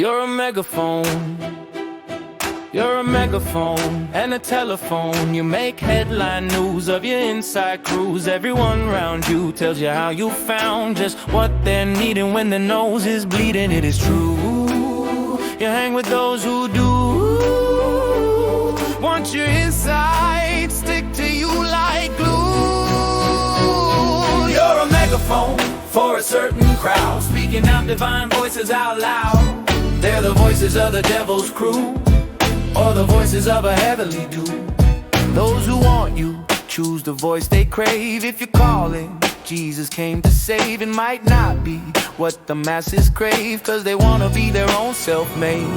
You're a megaphone. You're a megaphone and a telephone. You make headline news of your inside cruise. Everyone around you tells you how you found just what they're needing when their nose is bleeding. It is true. You hang with those who do want your insides stick to you like glue. You're a megaphone for a certain crowd, speaking out divine voices out loud. They're the voices of the devil's crew, or the voices of a heavenly dew. Those who want you choose the voice they crave. If you're calling, Jesus came to save. It might not be what the masses crave, cause they wanna be their own self-made.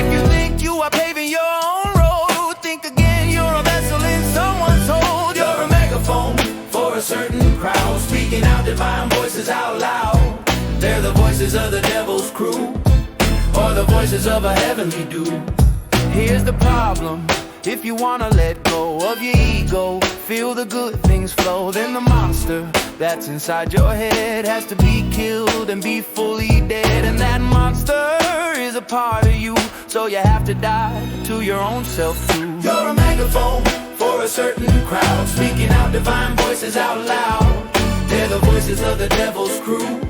If you think you are paving your own road, think again, you're a vessel in someone's hold. You're a megaphone for a certain crowd, speaking out divine voices out loud. They're the voices of the devil's crew, or the voices of a heavenly dew. Here's the problem: if you wanna let go of your ego, feel the good things flow, then the monster that's inside your head has to be killed and be fully dead. And that monster is a part of you, so you have to die to your own self too. You're a megaphone for a certain crowd, speaking out divine voices out loud. They're the voices of the devil's crew,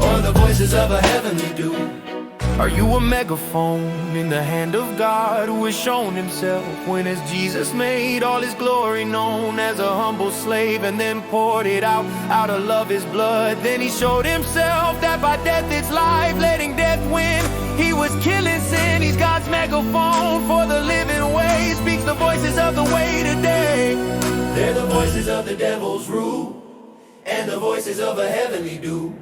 or the voices of a heavenly dew. Are you a megaphone in the hand of God, who has shown himself when as Jesus made all his glory known as a humble slave, and then poured it out of love his blood? Then he showed himself that by death it's life, letting death win. He was killing sin. He's God's megaphone for the living way. He speaks the voices of the way today. They're the voices of the devil's rule, and the voices of a heavenly dew.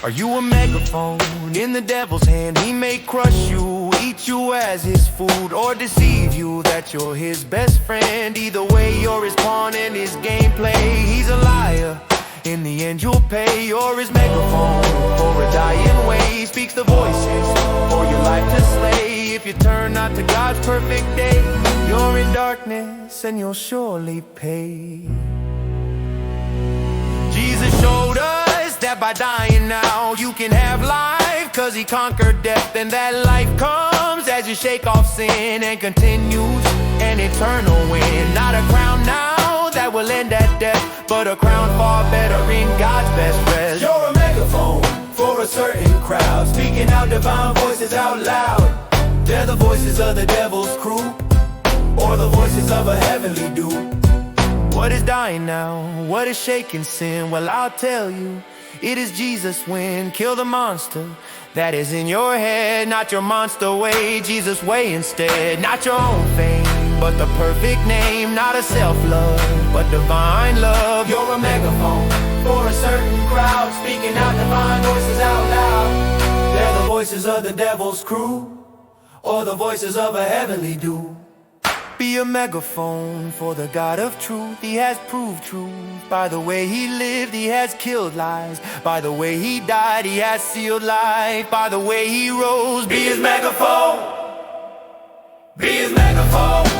Are you a megaphone in the devil's hand? He may crush you, eat you as his food, or deceive you that you're his best friend. Either way, you're his pawn and his gameplay. He's a liar, in the end you'll pay. You're his megaphone for a dying way. He speaks the voices for your life to slay. If you turn not to God's perfect day, you're in darkness and you'll surely pay. Jesus showed us that by dying now you can have life, cause he conquered death. And that life comes as you shake off sin, and continues an eternal win. Not a crown now that will end at death, but a crown far better in God's best rest. You're a megaphone for a certain crowd, speaking out divine voices out loud. They're the voices of the devil's crew, or the voices of a heavenly dew. What is dying now? What is shaking sin? Well, I'll tell you, it is Jesus' win. Kill the monster that is in your head, not your monster way, Jesus' way instead. Not your own fame, but the perfect name. Not a self-love, but divine love. You're a megaphone for a certain crowd, speaking out divine voices out loud. They're the voices of the devil's crew, or the voices of a heavenly dew. Be a megaphone for the God of truth. He has proved truth by the way he lived. He has killed lies by the way he died. He has sealed life by the way he rose. Be his megaphone. Be his megaphone.